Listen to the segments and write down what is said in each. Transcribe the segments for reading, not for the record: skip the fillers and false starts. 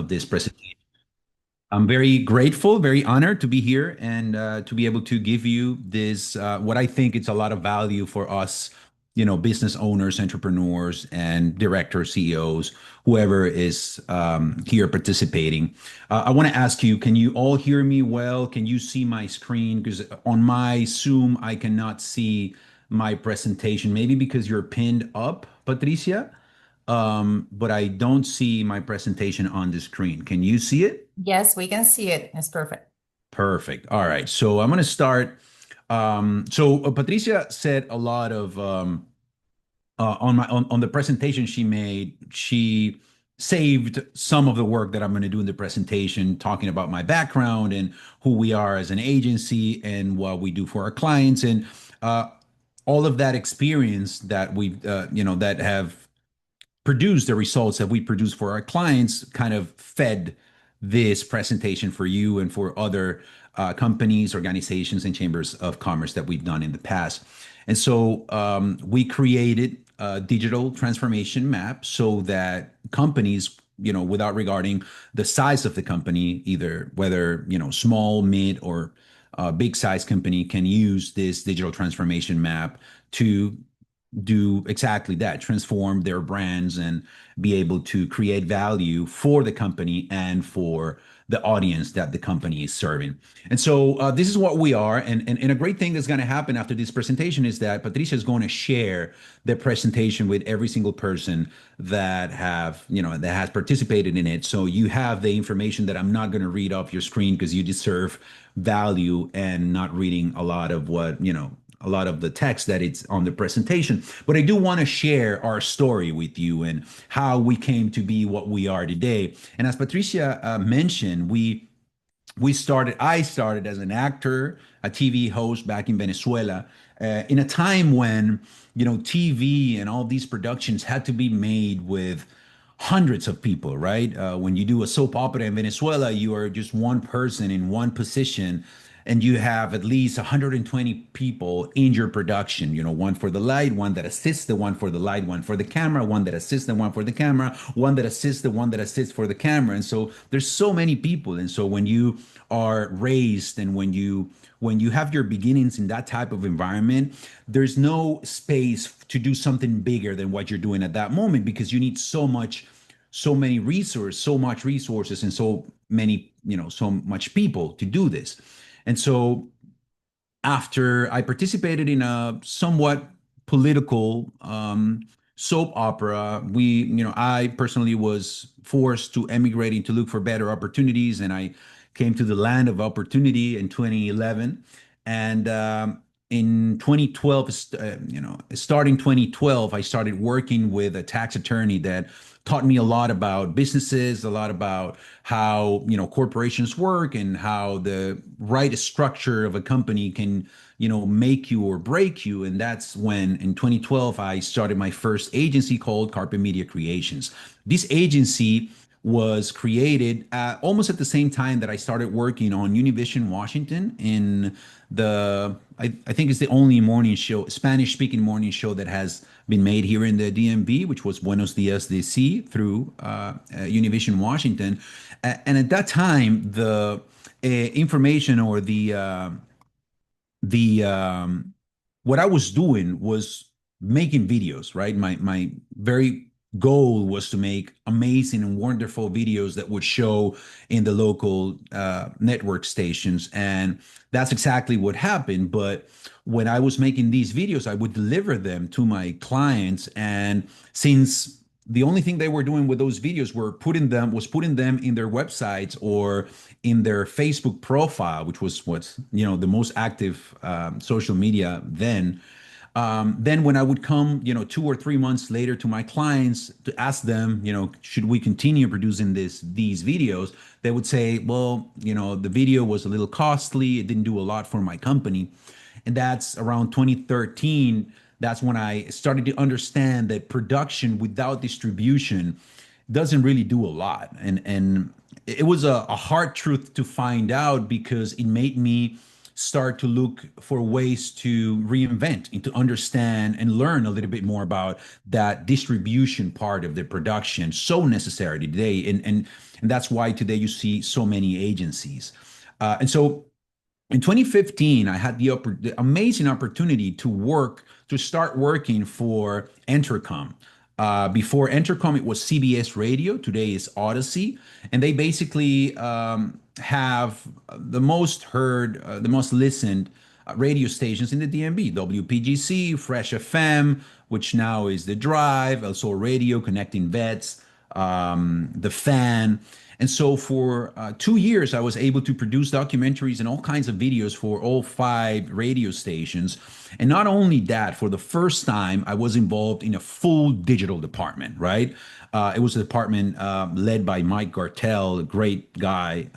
of this presentation. I'm very grateful, very honored to be here and to be able to give you this, what I think it's a lot of value for us, business owners, entrepreneurs, and directors, CEOs, whoever is here participating. I want to ask you, can you all hear me well? Can you see my screen? Because on my Zoom, I cannot see my presentation, maybe because you're pinned up, Patricia, but I don't see my presentation on the screen. Can you see it? Yes, we can see it. It's perfect. Perfect. All right. So I'm going to start. So Patricia said a lot of on the presentation she made. She saved some of the work that I'm going to do in the presentation, talking about my background and who we are as an agency and what we do for our clients and all of that experience that we that have produce the results that we produce for our clients kind of fed this presentation for you and for other companies, organizations, and chambers of commerce that we've done in the past. And so we created a digital transformation map so that companies, without regarding the size of the company, either whether, small, mid, or big size company can use this digital transformation map to do exactly that, transform their brands and be able to create value for the company and for the audience that the company is serving. And so this is what we are. And a great thing that's going to happen after this presentation is that Patricia is going to share the presentation with every single person that that has participated in it. So you have the information that I'm not going to read off your screen because you deserve value and not reading a lot of a lot of the text that it's on the presentation. But I do want to share our story with you and how we came to be what we are today. And as Patricia mentioned, I started as an actor, a TV host back in Venezuela, in a time when TV and all these productions had to be made with hundreds of people, right? When you do a soap opera in Venezuela, you are just one person in one position, and you have at least 120 people in your production. One for the light, one that assists the one for the light, one for the camera, one that assists the one for the camera, one that assists the one that assists for the camera. And so there's so many people. And so when you are raised and when you have your beginnings in that type of environment, there's no space to do something bigger than what you're doing at that moment because you need so much resources, and so many, so much people to do this. And so after I participated in a somewhat political soap opera, I personally was forced to emigrating to look for better opportunities, and I came to the land of opportunity in 2011. And in 2012, starting 2012, I started working with a tax attorney that taught me a lot about businesses, a lot about how corporations work, and how the right structure of a company can make you or break you. And that's when in 2012 I started my first agency called Carpet Media Creations. This agency was created almost at the same time that I started working on Univision Washington in I think it's the only morning show, Spanish speaking morning show that has been made here in the DMV, which was Buenos Dias DC through Univision Washington. And at that time, the information or the what I was doing was making videos, right? My very goal was to make amazing and wonderful videos that would show in the local network stations, and that's exactly what happened. But when I was making these videos, I would deliver them to my clients, and since the only thing they were doing with those videos putting them in their websites or in their Facebook profile, which was what's the most active social media then. Then when I would come, 2 or 3 months later to my clients to ask them, should we continue producing these videos? They would say, well, the video was a little costly. It didn't do a lot for my company. And that's around 2013. That's when I started to understand that production without distribution doesn't really do a lot. And it was a hard truth to find out because it made me start to look for ways to reinvent and to understand and learn a little bit more about that distribution part of the production, so necessary today. And that's why today you see so many agencies. And so in 2015, I had the amazing opportunity to start working for Entercom. Before Entercom, it was CBS Radio. Today is Odyssey, and they basically have the most heard, the most listened radio stations in the DMV: WPGC, Fresh FM, which now is The Drive, also radio connecting vets, The Fan. And so for 2 years, I was able to produce documentaries and all kinds of videos for all five radio stations. And not only that, for the first time, I was involved in a full digital department, right? It was a department led by Mike Gartell, a great guy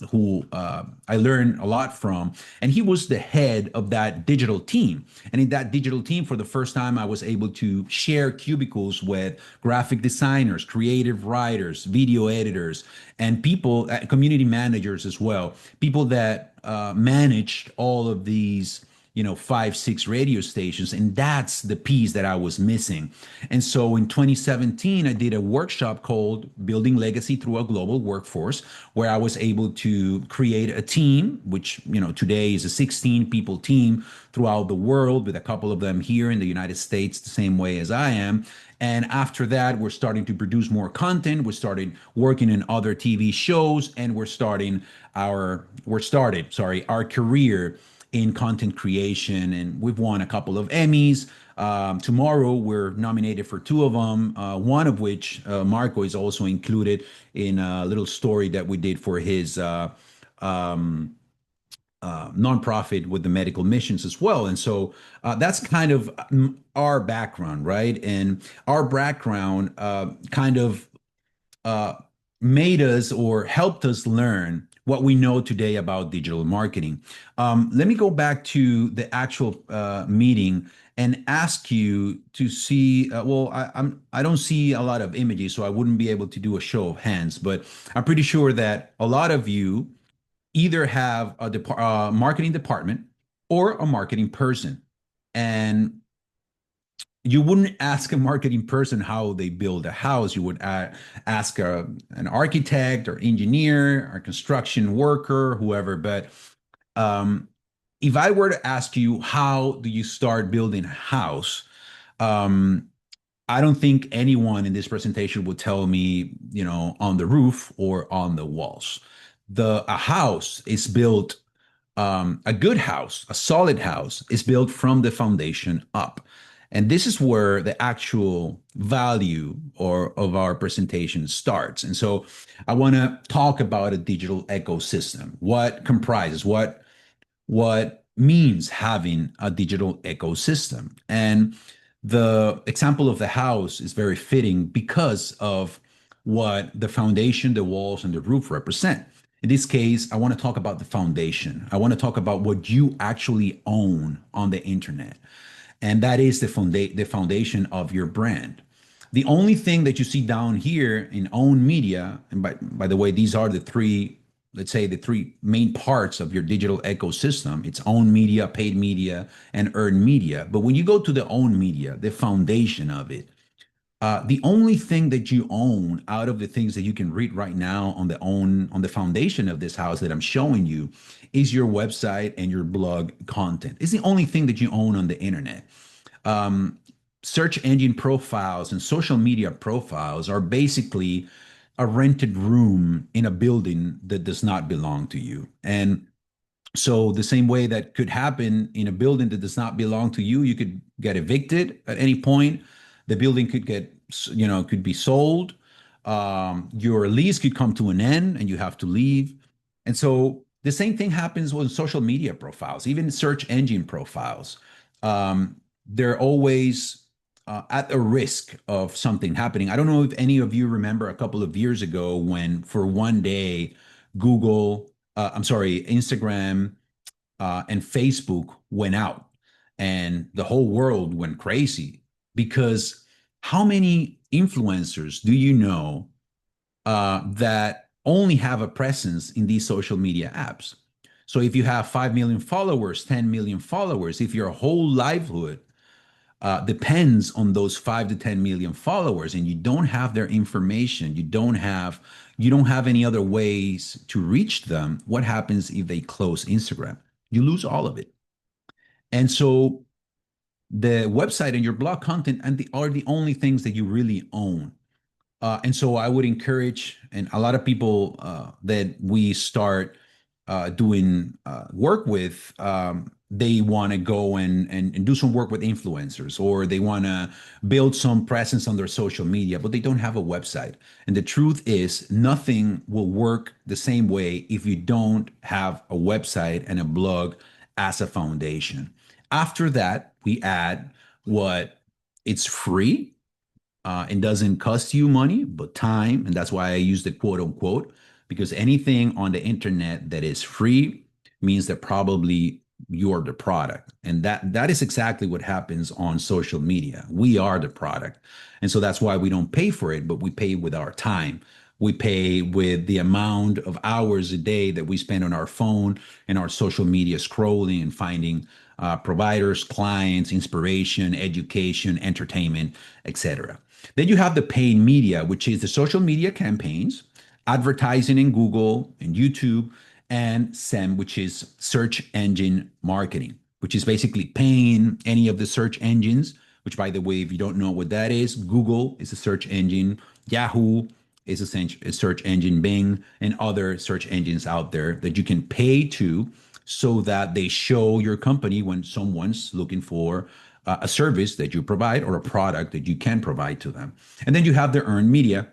who I learned a lot from. And he was the head of that digital team. And in that digital team, for the first time, I was able to share cubicles with graphic designers, creative writers, video editors, and people, community managers as well, people that managed all of these, 5, 6 radio stations. And that's the piece that I was missing. And so in 2017, I did a workshop called Building Legacy Through a Global Workforce, where I was able to create a team, which, today is a 16 people team throughout the world, with a couple of them here in the United States, the same way as I am. And after that, we're starting to produce more content. We started working in other TV shows, and our career in content creation, and we've won a couple of Emmys. Tomorrow, we're nominated for two of them, one of which Marco is also included in a little story that we did for his nonprofit with the medical missions as well. And so that's kind of our background, right? And our background kind of uh, made us or helped us learn what we know today about digital marketing. Let me go back to the actual meeting and ask you to see. I don't see a lot of images, so I wouldn't be able to do a show of hands. But I'm pretty sure that a lot of you either have a marketing department or a marketing person, and you wouldn't ask a marketing person how they build a house. You would ask an architect or engineer or construction worker, whoever. But um, if I were to ask you, how do you start building a house? Um, I don't think anyone in this presentation would tell me, on the roof or on the walls. A house is built, a good house, a solid house is built from the foundation up. And this is where the actual value of our presentation starts. And so I want to talk about a digital ecosystem. What means having a digital ecosystem. And the example of the house is very fitting because of what the foundation, the walls, and the roof represent. In this case, I want to talk about the foundation. I want to talk about what you actually own on the internet. And that is the foundation of your brand. The only thing that you see down here in own media, and by the way, these are the three, let's say, the three main parts of your digital ecosystem. It's own media, paid media, and earned media. But when you go to the own media, the foundation of it, the only thing that you own out of the things that you can read right now on the foundation of this house that I'm showing you is your website and your blog content. It's the only thing that you own on the internet. Um, Search engine profiles and social media profiles are basically a rented room in a building that does not belong to you. And so the same way that could happen in a building that does not belong to you, you could get evicted at any point. The building could be sold. Your lease could come to an end and you have to leave. And so the same thing happens with social media profiles, even search engine profiles. They're always at a risk of something happening. I don't know if any of you remember a couple of years ago when, for one day, Instagram and Facebook went out and the whole world went crazy because how many influencers do you know that only have a presence in these social media apps? So if you have 5 million followers, 10 million followers, if your whole livelihood depends on those 5 to 10 million followers and you don't have their information, you don't have any other ways to reach them, what happens if they close Instagram? You lose all of it. And so the website and your blog content are the only things that you really own. And so I would encourage, and a lot of people that we start doing work with, they want to go and do some work with influencers, or they want to build some presence on their social media, but they don't have a website. And the truth is, nothing will work the same way if you don't have a website and a blog as a foundation. After that, we add what it's free, it doesn't cost you money, but time. And that's why I use the quote unquote, because anything on the internet that is free means that probably you're the product. And that is exactly what happens on social media. We are the product. And so that's why we don't pay for it, but we pay with our time. We pay with the amount of hours a day that we spend on our phone and our social media scrolling and finding providers, clients, inspiration, education, entertainment, etc. Then you have the paid media, which is the social media campaigns, advertising in Google and YouTube, and SEM, which is search engine marketing, which is basically paying any of the search engines, which, by the way, if you don't know what that is, Google is a search engine, Yahoo is a search engine, Bing, and other search engines out there that you can pay to so that they show your company when someone's looking for a service that you provide or a product that you can provide to them. And then you have the earned media,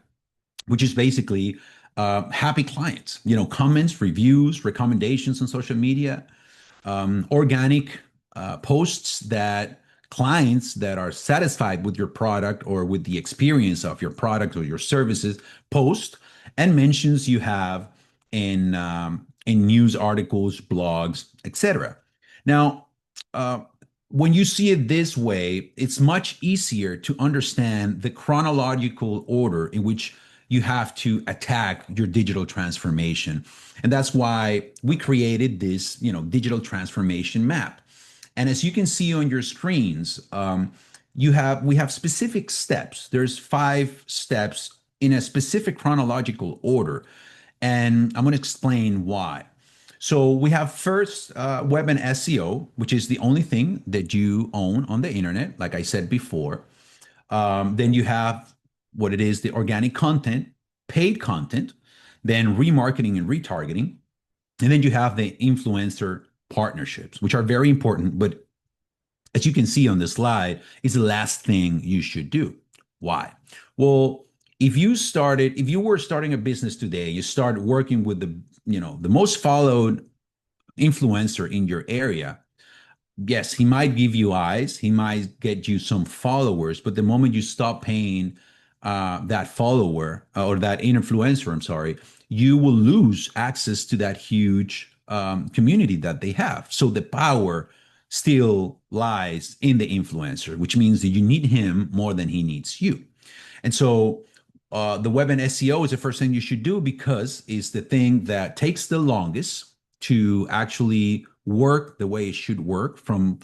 which is basically happy clients, comments, reviews, recommendations on social media, organic posts that clients that are satisfied with your product or with the experience of your product or your services post, and mentions you have in news articles, blogs, etc. Now, when you see it this way, it's much easier to understand the chronological order in which you have to attack your digital transformation. And that's why we created this, digital transformation map. And as you can see on your screens, we have specific steps. There's 5 steps in a specific chronological order. And I'm going to explain why. So we have first web and SEO, which is the only thing that you own on the internet, like I said before. Then you have what it is, the organic content, paid content, then remarketing and retargeting. And then you have the influencer partnerships, which are very important. But as you can see on the slide, is the last thing you should do. Why? Well, if you were starting a business today, you start working with the most followed influencer in your area. Yes, he might give you eyes, he might get you some followers, but the moment you stop paying that follower or that influencer, I'm sorry, you will lose access to that huge community that they have. So the power still lies in the influencer, which means that you need him more than he needs you. And so the web and SEO is the first thing you should do because it's the thing that takes the longest to actually work the way it should work. From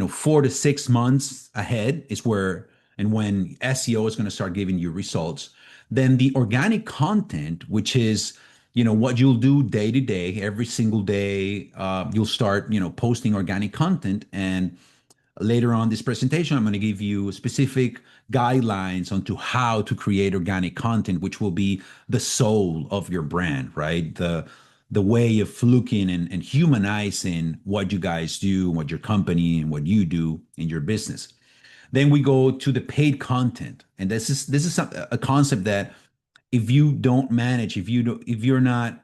4 to 6 months ahead is where and when SEO is going to start giving you results. Then the organic content, which is what you'll do day to day, every single day, you'll start posting organic content. And later on this presentation, I'm going to give you specific guidelines onto how to create organic content, which will be the soul of your brand, right? The way of looking and humanizing what you guys do, what your company and what you do in your business. Then we go to the paid content, and this is a concept that if you don't manage, if you're not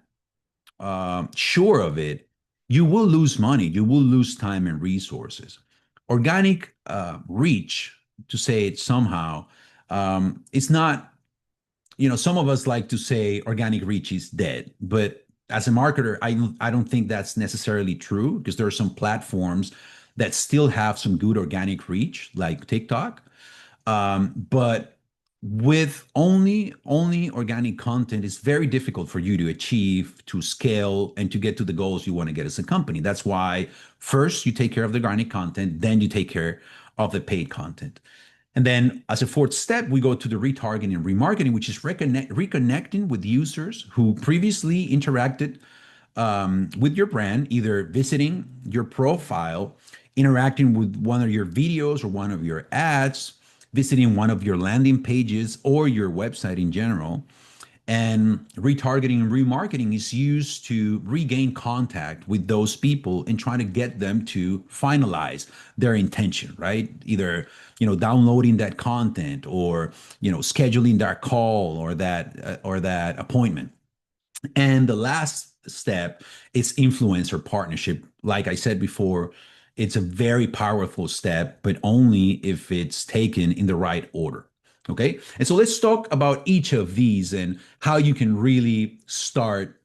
sure of it, you will lose money, you will lose time and resources. Organic reach, to say it somehow, it's not, some of us like to say organic reach is dead, but as a marketer, I don't think that's necessarily true because there are some platforms that still have some good organic reach, like TikTok. But with only organic content, it's very difficult for you to achieve, to scale, and to get to the goals you want to get as a company. That's why first you take care of the organic content, then you take care of the paid content. And then as a fourth step, we go to the retargeting and remarketing, which is reconnecting with users who previously interacted with your brand, either visiting your profile, interacting with one of your videos or one of your ads, visiting one of your landing pages or your website in general. And retargeting and remarketing is used to regain contact with those people and try to get them to finalize their intention, right? Either, downloading that content or, scheduling that call or that appointment. And the last step is influencer partnership. Like I said before, it's a very powerful step, but only if it's taken in the right order. Okay. And so let's talk about each of these and how you can really start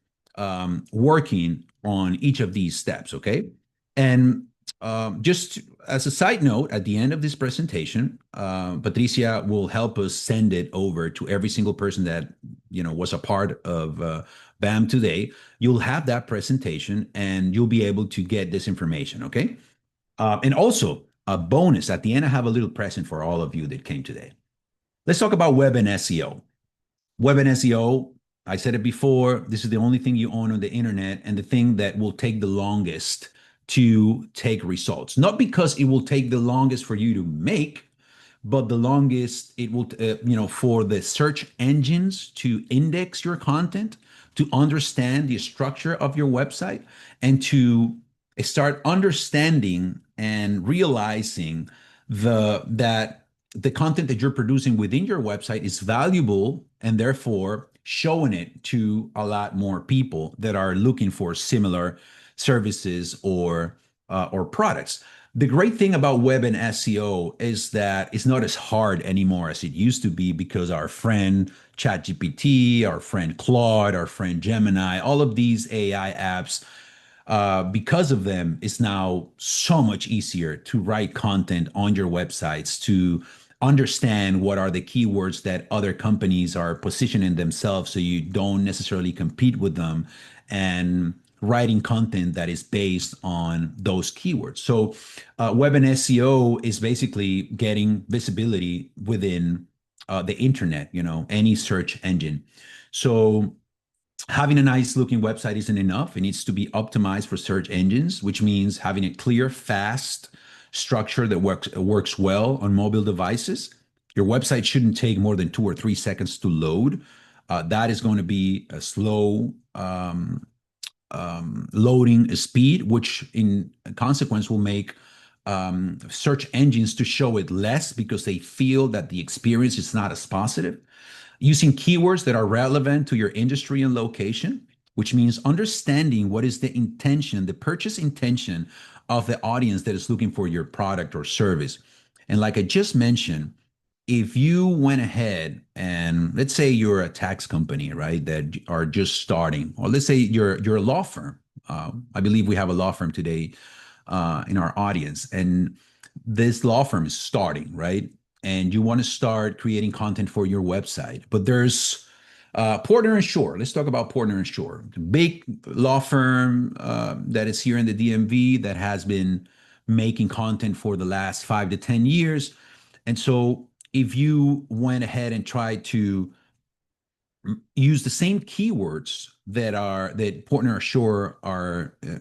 working on each of these steps. Okay. And just as a side note, at the end of this presentation, Patricia will help us send it over to every single person that was a part of BAM today. You'll have that presentation, and you'll be able to get this information. Okay, and also a bonus at the end. I have a little present for all of you that came today. Let's talk about web and SEO. Web and SEO, I said it before, this is the only thing you own on the internet and the thing that will take the longest to take results. Not because it will take the longest for you to make, but the longest it will, for the search engines to index your content, to understand the structure of your website, and to start understanding and realizing that the content that you're producing within your website is valuable, and therefore showing it to a lot more people that are looking for similar services or products. The great thing about web and SEO is that it's not as hard anymore as it used to be, because our friend ChatGPT, our friend Claude, our friend Gemini, all of these AI apps, because of them, it's now so much easier to write content on your websites, to understand what are the keywords that other companies are positioning themselves so you don't necessarily compete with them, and writing content that is based on those keywords. So, web and SEO is basically getting visibility within the internet, any search engine. So, having a nice looking website isn't enough. It needs to be optimized for search engines, which means having a clear, fast structure that works well on mobile devices. Your website shouldn't take more than 2 or 3 seconds to load. That is going to be a slow loading speed, which in consequence will make search engines to show it less, because they feel that the experience is not as positive. Using keywords that are relevant to your industry and location, which means understanding what is the intention, the purchase intention of the audience that is looking for your product or service. And like I just mentioned, if you went ahead and, let's say you're a tax company, right, that are just starting, or let's say you're a law firm. I believe we have a law firm today in our audience, and this law firm is starting, right? And you want to start creating content for your website, but there's Portner and Shore. Let's talk about Portner and Shore, the big law firm that is here in the DMV that has been making content for the last 5 to 10 years. And so if you went ahead and tried to use the same keywords that Portner Shore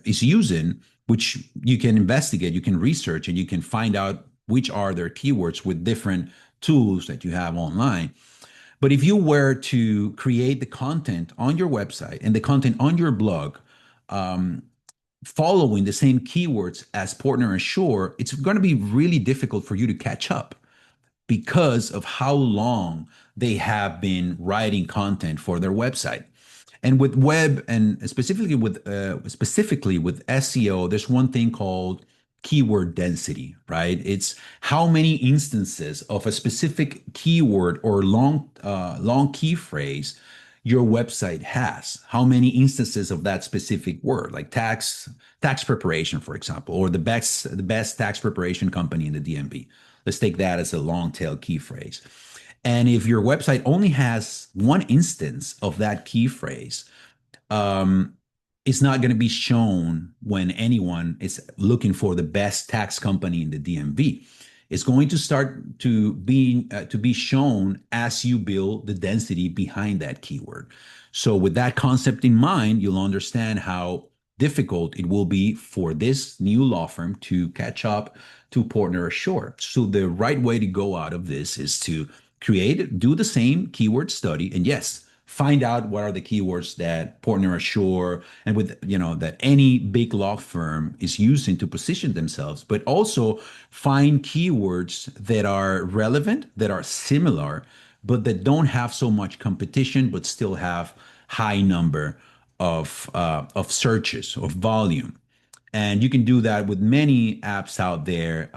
is using, which you can investigate, you can research, and you can find out which are their keywords with different tools that you have online. But if you were to create the content on your website and the content on your blog, following the same keywords as Portner and Shore, it's going to be really difficult for you to catch up, because of how long they have been writing content for their website. And with web, and specifically with SEO, there's one thing called keyword density, right? It's how many instances of a specific keyword or long key phrase your website has. How many instances of that specific word, like tax preparation, for example, or the best tax preparation company in the DMV. Let's take that as a long tail key phrase. And if your website only has one instance of that key phrase, um, it's not going to be shown when anyone is looking for the best tax company in the DMV. It's going to start to be shown as you build the density behind that keyword. So with that concept in mind, you'll understand how difficult it will be for this new law firm to catch up to partner ashore. So the right way to go out of this is to do the same keyword study, and yes, find out what are the keywords that partner ashore and with that any big law firm is using to position themselves, but also find keywords that are relevant, that are similar, but that don't have so much competition, but still have high number of searches, of volume. And you can do that with many apps out there.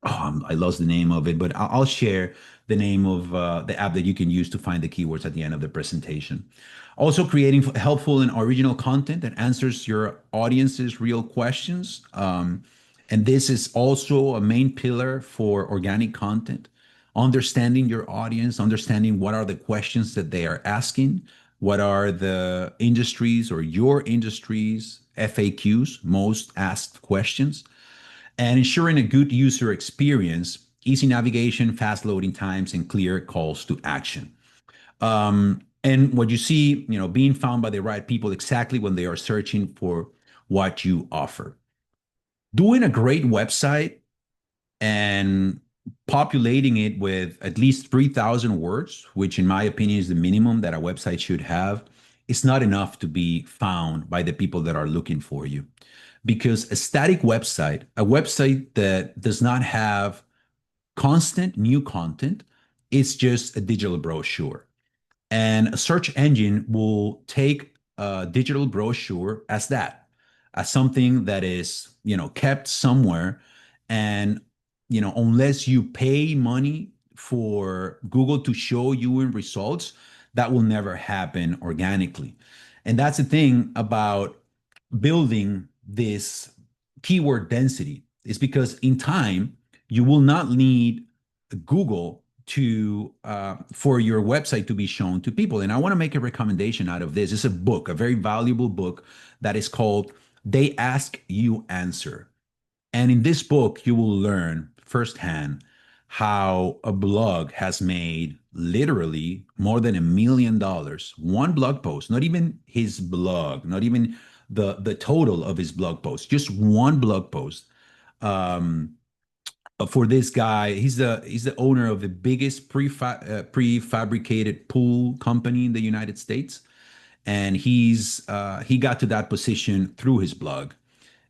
I lost the name of it, but I'll share the name of the app that you can use to find the keywords at the end of the presentation. Also, creating helpful and original content that answers your audience's real questions. And this is also a main pillar for organic content. Understanding your audience, understanding what are the questions that they are asking, what are the industries or your industry's FAQs, most asked questions, and ensuring a good user experience, easy navigation, fast loading times, and clear calls to action. And what you see, being found by the right people exactly when they are searching for what you offer. Doing a great website and populating it with at least 3,000 words, which in my opinion is the minimum that a website should have, is not enough to be found by the people that are looking for you. Because a static website, a website that does not have constant new content, is just a digital brochure. And a search engine will take a digital brochure as that, as something that is, kept somewhere. And, unless you pay money for Google to show you in results, that will never happen organically. And that's the thing about building this keyword density, is because in time, you will not need Google to for your website to be shown to people. And I want to make a recommendation out of this. It's a book, a very valuable book that is called They Ask You Answer. And in this book, you will learn firsthand how a blog has made literally more than $1 million. One blog post, not even his blog, not even the total of his blog post, just one blog post. Um, for this guy, he's the owner of the biggest prefabricated pool company in the United States, and he got to that position through his blog.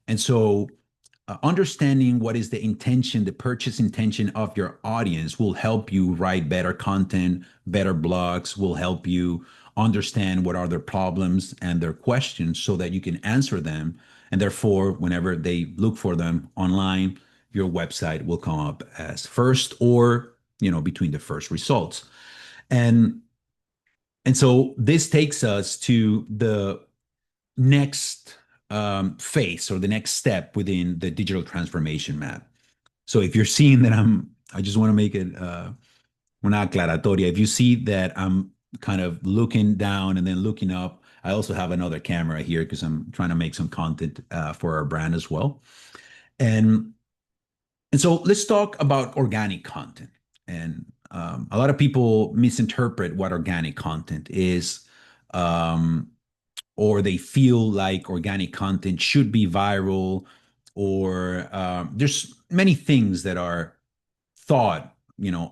And so, understanding what is the intention, the purchase intention of your audience will help you write better content, better blogs, will help you understand what are their problems and their questions so that you can answer them. And therefore, whenever they look for them online, your website will come up as first or, between the first results. And and so this takes us to the next phase or the next step within the digital transformation map. So if you're seeing that I just want to make it una aclaratoria. If you see that I'm kind of looking down and then looking up, I also have another camera here because I'm trying to make some content for our brand as well. And and so let's talk about organic content. And a lot of people misinterpret what organic content is. Um, or they feel like organic content should be viral, or there's many things that are thought,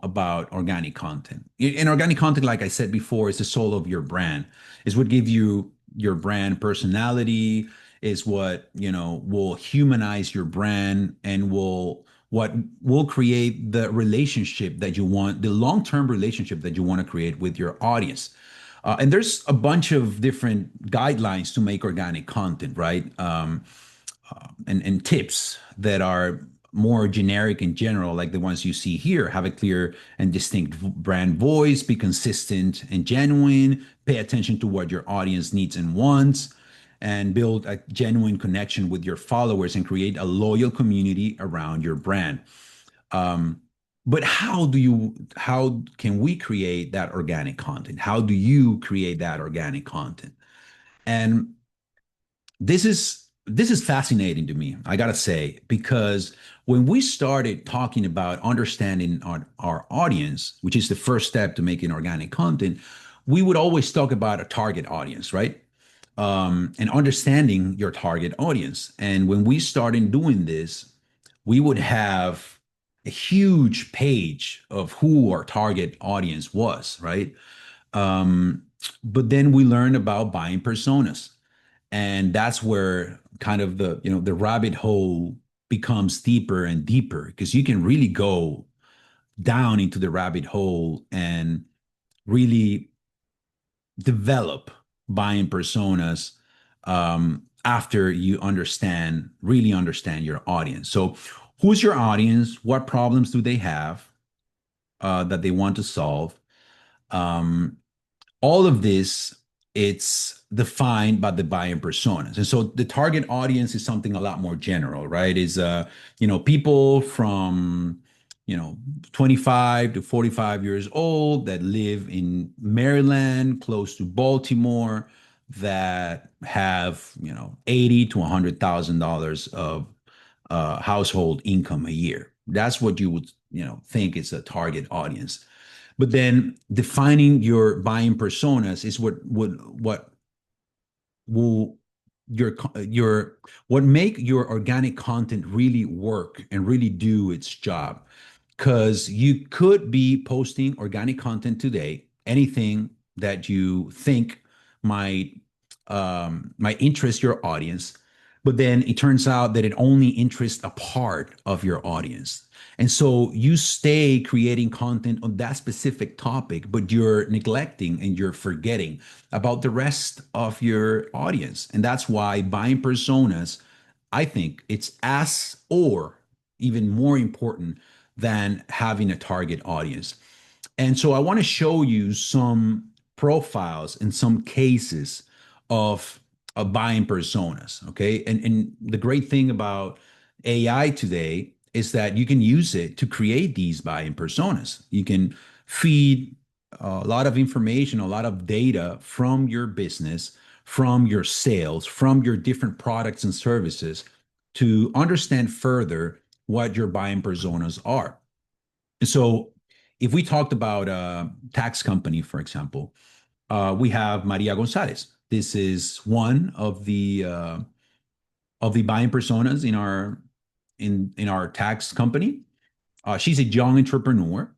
about organic content. And organic content, like I said before, is the soul of your brand, is what gives you your brand personality, is what, will humanize your brand and what will create the relationship that you want, the long-term relationship that you want to create with your audience. And there's a bunch of different guidelines to make organic content, right? And tips that are more generic in general, like the ones you see here. Have a clear and distinct brand voice, be consistent and genuine, pay attention to what your audience needs and wants, and build a genuine connection with your followers and create a loyal community around your brand. But how can we create that organic content? How do you create that organic content? And this is fascinating to me, I gotta say, because when we started talking about understanding our audience, which is the first step to making organic content, we would always talk about a target audience, right? And understanding your target audience. And when we started doing this, we would have a huge page of who our target audience was, right? Um, but then we learned about buying personas, and that's where kind of the rabbit hole becomes deeper and deeper, because you can really go down into the rabbit hole and really develop buying personas after you really understand your audience. So who's your audience? What problems do they have that they want to solve? um, all of this, it's defined by the buying personas. And so the target audience is something a lot more general, right? Is people from, you know 25 to 45 years old that live in Maryland, close to Baltimore, that have, 80 to $100,000 of household income a year. That's what you would, think is a target audience. But then defining your buying personas is what will your what make your organic content really work and really do its job. Because you could be posting organic content today, anything that you think might might interest your audience, but then it turns out that it only interests a part of your audience. And so you stay creating content on that specific topic, but you're neglecting and you're forgetting about the rest of your audience. And that's why buying personas, I think it's as or even more important than having a target audience. And so I want to show you some profiles and some cases of buying personas. Okay. And the great thing about AI today is that you can use it to create these buying personas. You can feed a lot of information, a lot of data from your business, from your sales, from your different products and services to understand further what your buying personas are. So if we talked about a tax company, for example, we have Maria Gonzalez. This is one of the buying personas in our tax company. She's a young entrepreneur.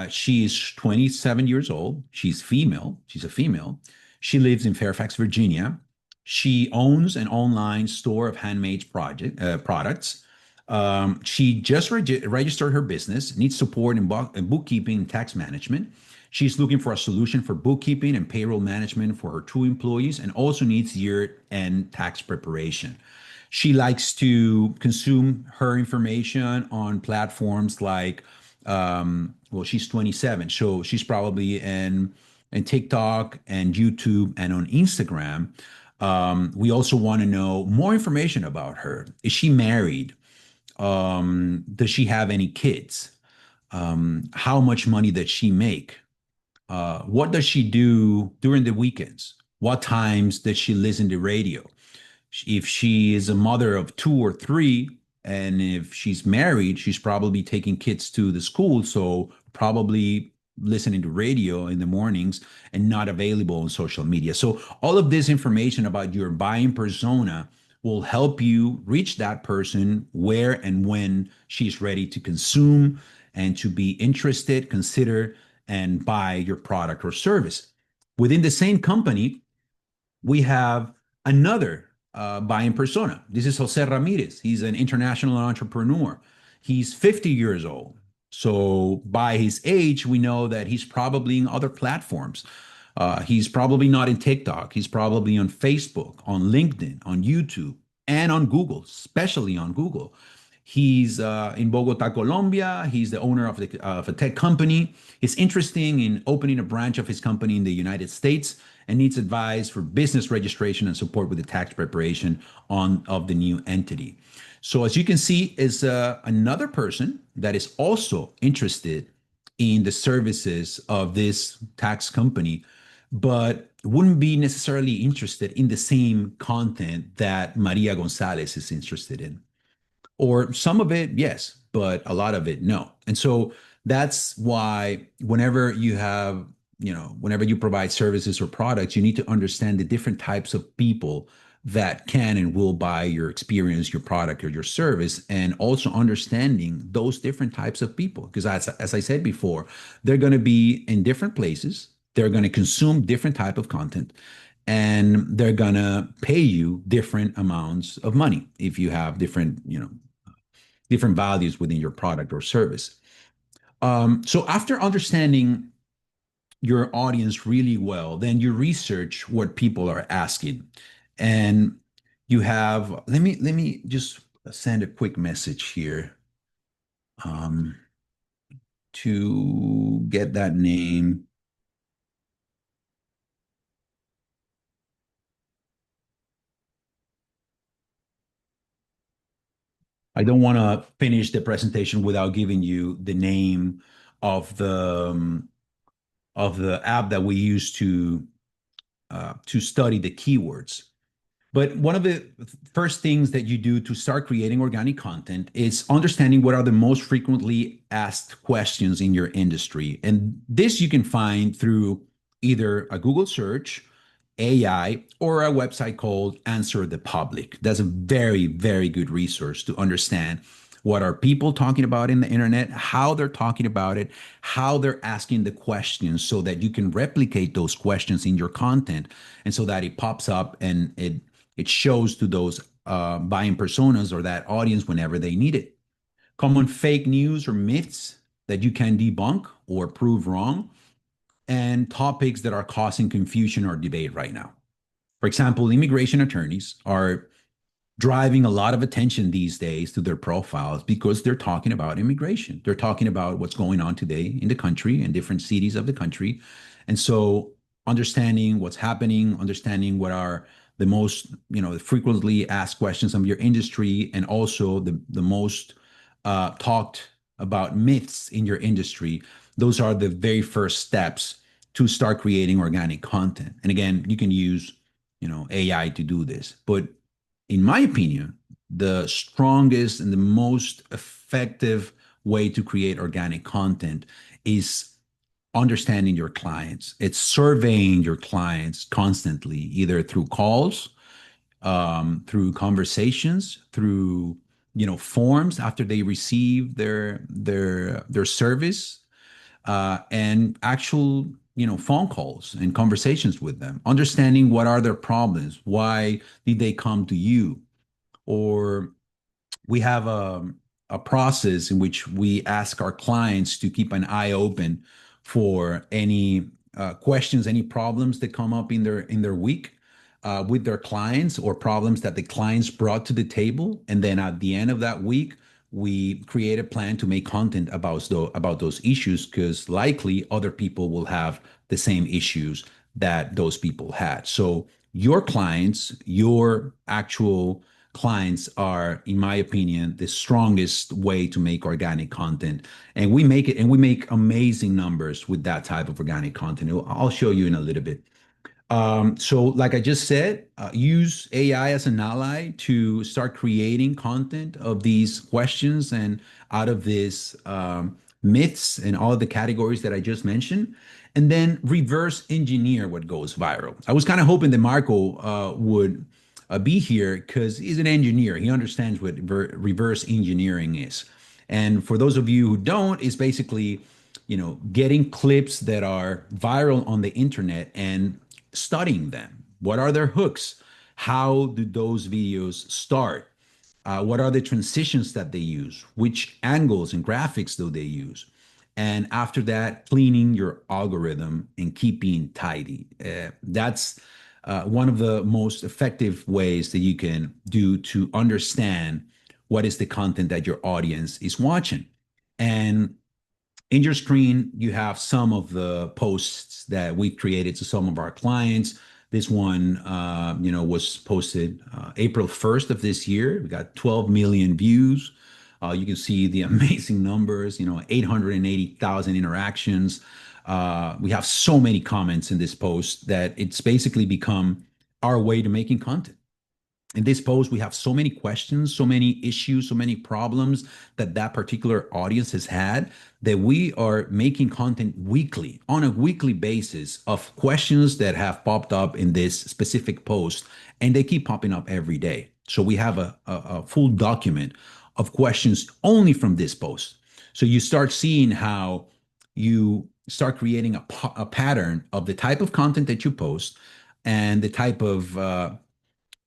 She is 27 years old. She's female. She's a female. She lives in Fairfax, Virginia. She owns an online store of handmade products. She just registered her business, needs support in bookkeeping and tax management. She's looking for a solution for bookkeeping and payroll management for her two employees, and also needs year-end tax preparation. She likes to consume her information on platforms like, well, she's 27, so she's probably in TikTok and YouTube and on Instagram. We also want to know more information about her. Is she married? Does she have any kids? How much money does she make? What does she do during the weekends? What times does she listen to radio? If she is a mother of two or three, and if she's married, she's probably taking kids to the school, so probably listening to radio in the mornings and not available on social media. So all of this information about your buying persona will help you reach that person where and when she's ready to consume and to be interested, consider, and buy your product or service. Within the same company, we have another buying persona. This is Jose Ramirez. He's an international entrepreneur. He's 50 years old. So by his age, we know that he's probably in other platforms. He's probably not in TikTok. He's probably on Facebook, on LinkedIn, on YouTube, and on Google, especially on Google. He's in Bogota, Colombia. He's the owner of a tech company. He's interested in opening a branch of his company in the United States and needs advice for business registration and support with the tax preparation on of the new entity. So as you can see, is another person that is also interested in the services of this tax company, but wouldn't be necessarily interested in the same content that Maria Gonzalez is interested in. Or some of it, yes, but a lot of it, no. And so that's why whenever you provide services or products, you need to understand the different types of people that can and will buy your experience, your product, or your service, and also understanding those different types of people. Because as I said before, they're going to be in different places. They're going to consume different type of content and they're going to pay you different amounts of money if you have different values within your product or service. So after understanding your audience really well, then you research what people are asking, and you have. Let me just send a quick message here um, to get that name. I don't want to finish the presentation without giving you the name of the app that we use to study the keywords. But one of the first things that you do to start creating organic content is understanding what are the most frequently asked questions in your industry. And this you can find through either a Google search, AI, or a website called Answer the Public. That's a very, very good resource to understand what are people talking about in the internet, how they're talking about it, how they're asking the questions so that you can replicate those questions in your content and so that it pops up and it shows to those buying personas or that audience whenever they need it. Common fake news or myths that you can debunk or prove wrong, and topics that are causing confusion or debate right now. For example, immigration attorneys are driving a lot of attention these days to their profiles because they're talking about immigration. They're talking about what's going on today in the country and different cities of the country. And so understanding what's happening, understanding what are the most, frequently asked questions of your industry, and also the most talked about myths in your industry. Those are the very first steps to start creating organic content. And again, you can use, AI to do this. But in my opinion, the strongest and the most effective way to create organic content is understanding your clients. It's surveying your clients constantly, either through calls, through conversations, through forms after they receive their service, and actual phone calls and conversations with them, understanding what are their problems, why did they come to you, or we have a process in which we ask our clients to keep an eye open for any questions, any problems that come up in their week with their clients, or problems that the clients brought to the table. And then at the end of that week, we create a plan to make content about those issues, because likely other people will have the same issues that those people had. So your clients, your actual clients are, in my opinion, the strongest way to make organic content. And we make it, and we make amazing numbers with that type of organic content. I'll show you in a little bit. So, like I just said, use AI as an ally to start creating content of these questions and out of these myths and all of the categories that I just mentioned, and then reverse engineer what goes viral. I was kind of hoping that Marco would be here because he's an engineer. He understands what reverse engineering is. And for those of you who don't, it's basically, getting clips that are viral on the internet and studying them. What are their hooks? How do those videos start? What are the transitions that they use? Which angles and graphics do they use? And after that, cleaning your algorithm and keeping tidy. That's one of the most effective ways that you can do to understand what is the content that your audience is watching. And in your screen, you have some of the posts that we've created to some of our clients. This one, was posted April 1st of this year. We got 12 million views. You can see the amazing numbers, 880,000 interactions. We have so many comments in this post that it's basically become our way to making content. In this post, we have so many questions, so many issues, so many problems that particular audience has had, that we are making content weekly, on a weekly basis, of questions that have popped up in this specific post, and they keep popping up every day. So we have a full document of questions only from this post. So you start seeing how you start creating a pattern of the type of content that you post and the type of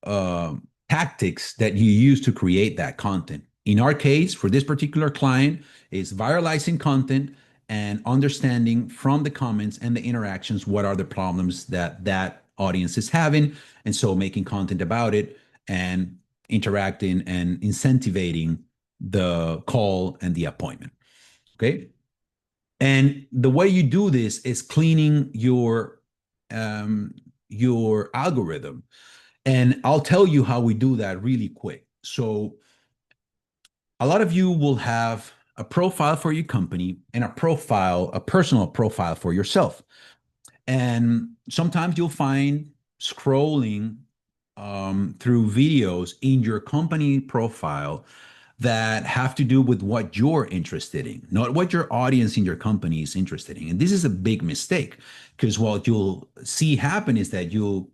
uh, tactics that you use to create that content. In our case, for this particular client, is viralizing content and understanding from the comments and the interactions what are the problems that audience is having, and so making content about it and interacting and incentivizing the call and the appointment. Okay, and the way you do this is cleaning your algorithm, and I'll tell you how we do that really quick. So, a lot of you will have a profile for your company and a personal profile for yourself. And sometimes you'll find scrolling through videos in your company profile that have to do with what you're interested in, not what your audience in your company is interested in. And this is a big mistake, because what you'll see happen is that you'll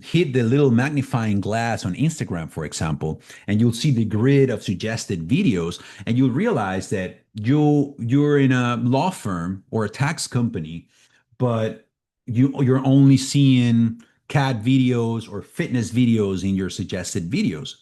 hit the little magnifying glass on Instagram, for example, and you'll see the grid of suggested videos, and you'll realize that you're in a law firm or a tax company, but you're only seeing cat videos or fitness videos in your suggested videos.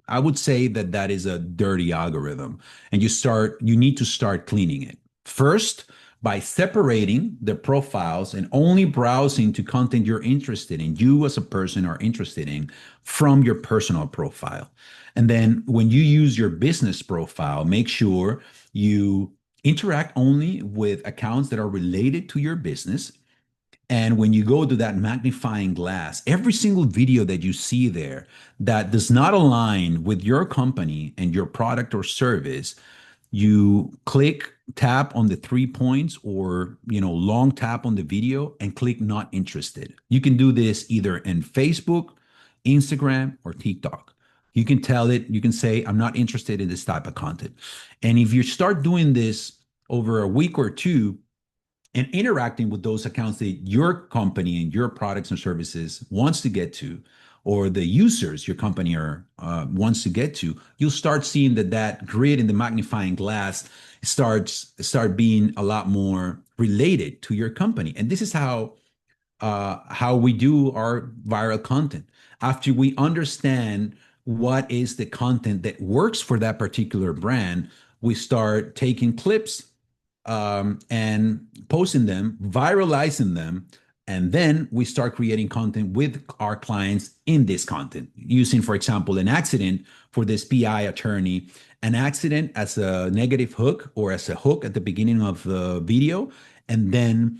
I would say that is a dirty algorithm, and you need to start cleaning it. First, by separating the profiles and only browsing to content you're interested in, you as a person are interested in, from your personal profile. And then when you use your business profile, make sure you interact only with accounts that are related to your business. And when you go to that magnifying glass, every single video that you see there that does not align with your company and your product or service, you tap on the 3 points, or long tap on the video and click not interested. You can do this either in Facebook, Instagram, or TikTok. You can say, I'm not interested in this type of content. And if you start doing this over a week or two, and interacting with those accounts that your company and your products and services wants to get to, or the users your company wants to get to, you'll start seeing that grid in the magnifying glass start being a lot more related to your company. And this is how we do our viral content. After we understand what is the content that works for that particular brand, we start taking clips and posting them, viralizing them, and then we start creating content with our clients in this content, using, for example, an accident for this PI attorney, an accident as a negative hook or as a hook at the beginning of the video, and then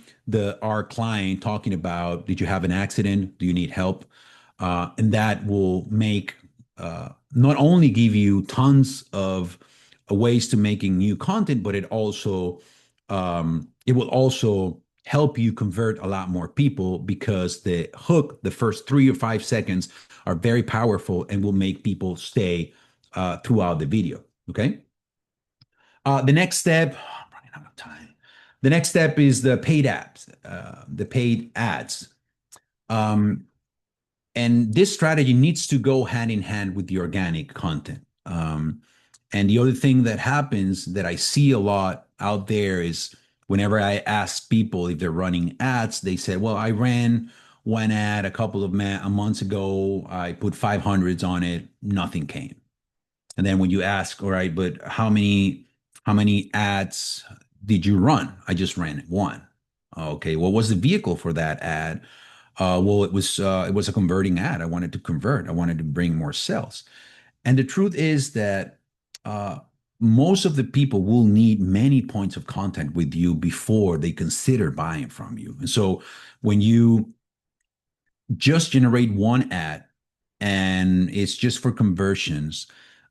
our client talking about, did you have an accident? Do you need help? And that will make not only give you tons of ways to making new content, but it will also help you convert a lot more people, because the hook, the first 3 or 5 seconds, are very powerful and will make people stay throughout the video. Okay. The next step, I'm running out of time. The next step is the paid ads. Um, and this strategy needs to go hand in hand with the organic content. And the other thing that happens that I see a lot out there is, whenever I ask people if they're running ads, they say, well, I ran one ad a couple of months ago. I put 500s on it. Nothing came. And then when you ask, all right, but how many ads did you run? I just ran one. Okay, what was the vehicle for that ad? Well, it was a converting ad. I wanted to convert. I wanted to bring more sales. And the truth is that uh, most of the people will need many points of contact with you before they consider buying from you. And so when you just generate one ad and it's just for conversions,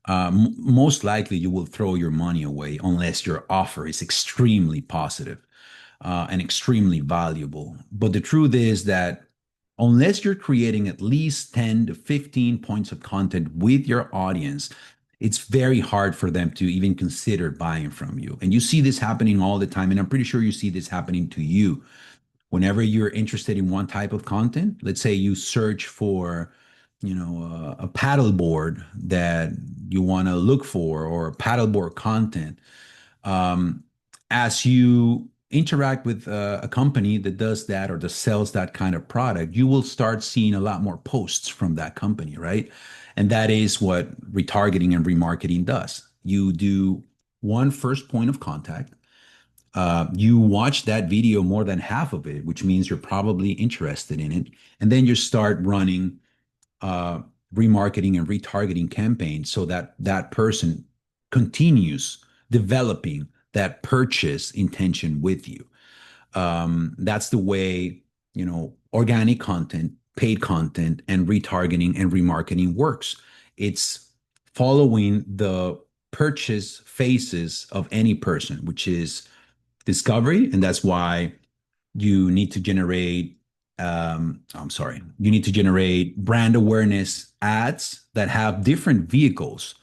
most likely you will throw your money away unless your offer is extremely positive and extremely valuable. But the truth is that unless you're creating at least 10 to 15 points of content with your audience, it's very hard for them to even consider buying from you. And you see this happening all the time. And I'm pretty sure you see this happening to you whenever you're interested in one type of content. Let's say you search for, a paddle board that you want to look for or paddleboard content. um, as you interact with a company that does that or that sells that kind of product, you will start seeing a lot more posts from that company, right? And that is what retargeting and remarketing does. You do one first point of contact. You watch that video more than half of it, which means you're probably interested in it. And then you start running uh, remarketing and retargeting campaigns so that that person continues developing that purchase intention with you. That's the way, organic content, paid content, and retargeting and remarketing works. It's following the purchase phases of any person, which is discovery. And that's why you need to generate you need to generate brand awareness ads that have different vehicles.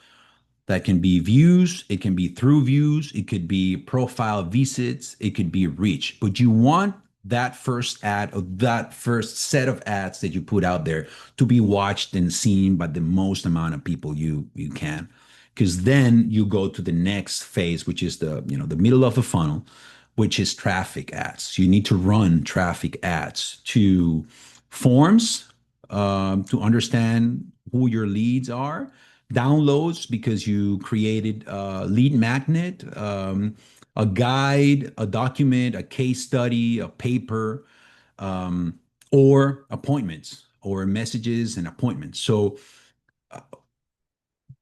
That can be views, it can be through views, it could be profile visits, it could be reach. But you want that first ad or that first set of ads that you put out there to be watched and seen by the most amount of people you can. Because then you go to the next phase, which is the middle of the funnel, which is traffic ads. So you need to run traffic ads to forms to understand who your leads are, downloads because you created a lead magnet, a guide, a document, a case study, a paper, um, or appointments or messages and appointments. So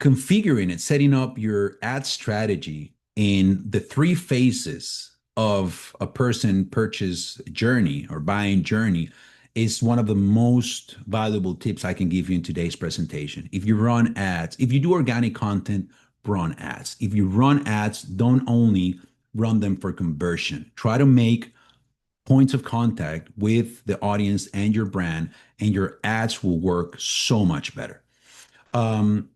configuring it, setting up your ad strategy in the three phases of a person purchase journey or buying journey is one of the most valuable tips I can give you in today's presentation. If you run ads, if you do organic content, run ads. If you run ads, don't only run them for conversion. Try to make points of contact with the audience and your brand, and your ads will work so much better. Um,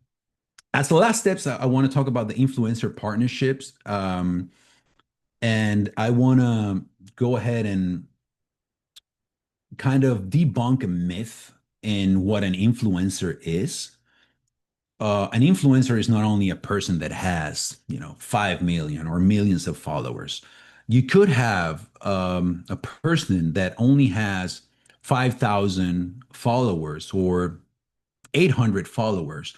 as the last steps, I want to talk about the influencer partnerships. And I want to go ahead and kind of debunk a myth in what an influencer is. An influencer is not only a person that has, 5 million or millions of followers. You could have a person that only has 5,000 followers or 800 followers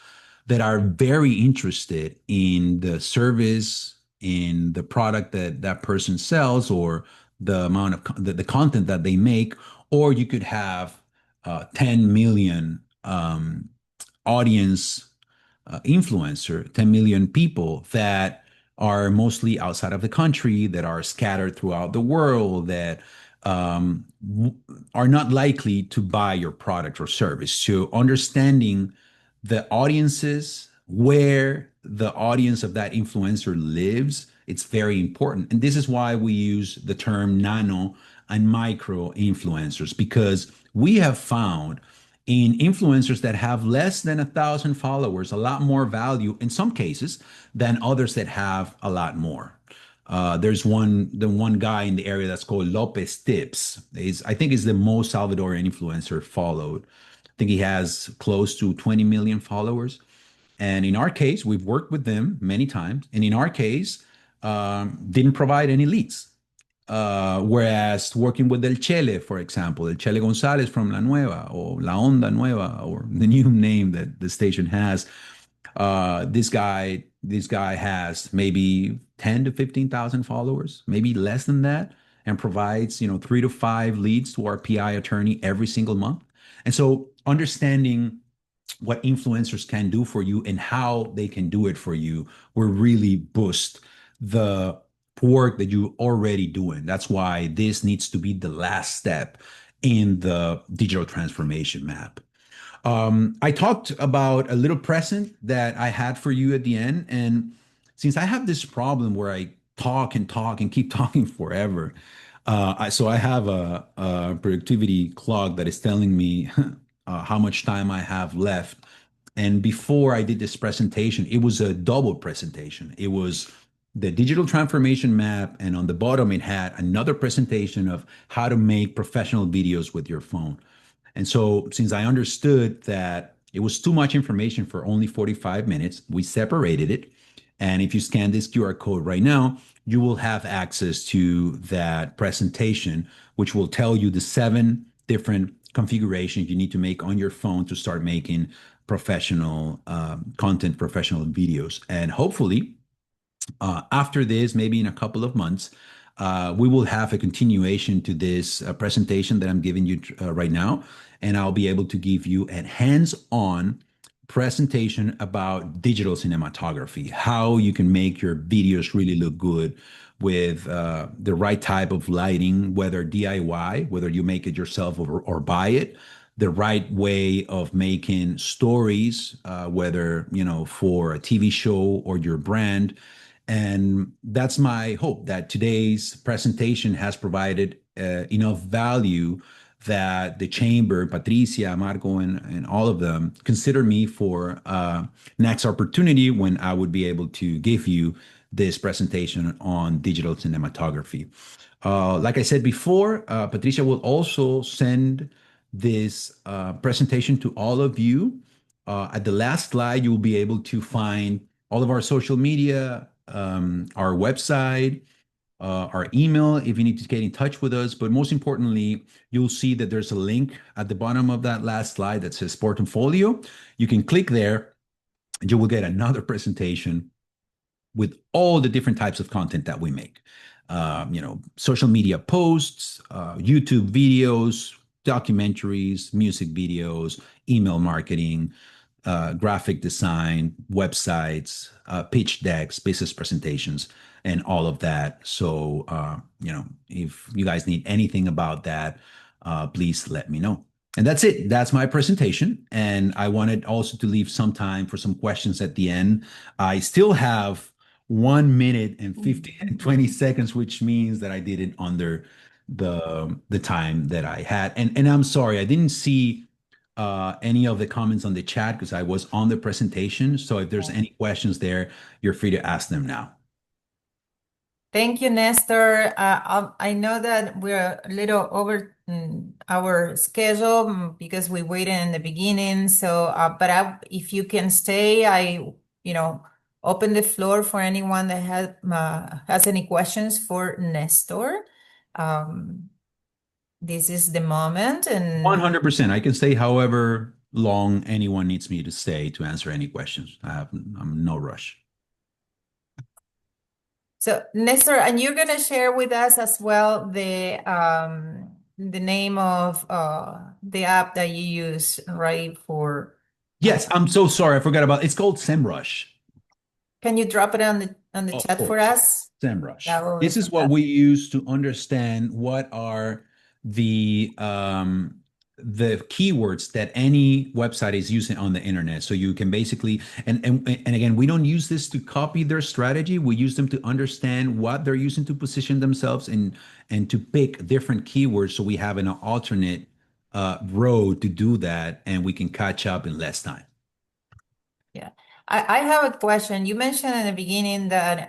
that are very interested in the service, in the product that that person sells, or the amount of the content that they make. Or you could have 10 million audience influencer, 10 million people that are mostly outside of the country, that are scattered throughout the world, that um, are not likely to buy your product or service. So understanding the audiences, where the audience of that influencer lives, it's very important. And this is why we use the term nano and micro influencers, because we have found in influencers that have less than 1,000 followers a lot more value in some cases than others that have a lot more. There's the one guy in the area that's called Lopez Tips. I think is the most Salvadorian influencer followed. I think he has close to 20 million followers. And in our case, we've worked with them many times. And in our case, didn't provide any leads. Whereas working with El Chele, for example, El Chele Gonzalez from La Nueva or La Onda Nueva or the new name that the station has, this guy has maybe 10 to 15,000 followers, maybe less than that, and provides 3 to 5 leads to our PI attorney every single month. And so understanding what influencers can do for you and how they can do it for you will really boost the work that you're already doing. That's why this needs to be the last step in the digital transformation map. I talked about a little present that I had for you at the end. And since I have this problem where I talk and keep talking forever, so I have a productivity clock that is telling me how much time I have left. And before I did this presentation, it was a double presentation. It was the digital transformation map, and on the bottom, it had another presentation of how to make professional videos with your phone. And so, since I understood that it was too much information for only 45 minutes, we separated it. And if you scan this QR code right now, you will have access to that presentation, which will tell you the 7 different configurations you need to make on your phone to start making professional content, professional videos. And hopefully, after this, maybe in a couple of months, we will have a continuation to this presentation that I'm giving you right now. And I'll be able to give you a hands on presentation about digital cinematography, how you can make your videos really look good with the right type of lighting, whether DIY, whether you make it yourself or buy it, the right way of making stories, whether, for a TV show or your brand. And that's my hope that today's presentation has provided enough value that the chamber, Patricia, Marco, and all of them consider me for next opportunity when I would be able to give you this presentation on digital cinematography. Like I said before, Patricia will also send this presentation to all of you. At the last slide, you will be able to find all of our social media, our website, our email if you need to get in touch with us. But most importantly, you'll see that there's a link at the bottom of that last slide that says Portfolio. You can click there, and you will get another presentation with all the different types of content that we make. Social media posts, YouTube videos, documentaries, music videos, email marketing, graphic design, websites, pitch decks, business presentations, and all of that. So, if you guys need anything about that, please let me know. And that's it. That's my presentation. And I wanted also to leave some time for some questions at the end. I still have 1 minute and 15 and 20 seconds, which means that I did it under the time that I had. And I'm sorry, I didn't see any of the comments on the chat because I was on the presentation. So if there's any questions there, you're free to ask them now. Thank you, Nestor. I know that we're a little over our schedule because we waited in the beginning. So, if you can stay, open the floor for anyone that has any questions for Nestor. Um, this is the moment, and 100%. I can stay however long anyone needs me to stay to answer any questions. I'm no rush. so, Nestor, and you're gonna share with us as well the name of the app that you use, right? Yes, I'm so sorry. I forgot about it's called SEMrush. Can you drop it on the Of chat for course. us? SEMrush. That will be This is what fantastic. we use to understand what are the keywords that any website is using on the internet. So you can basically and again, we don't use this to copy their strategy. We use them to understand what they're using to position themselves and to pick different keywords so we have an alternate road to do that and we can catch up in less time. Yeah. I have a question. You mentioned in the beginning that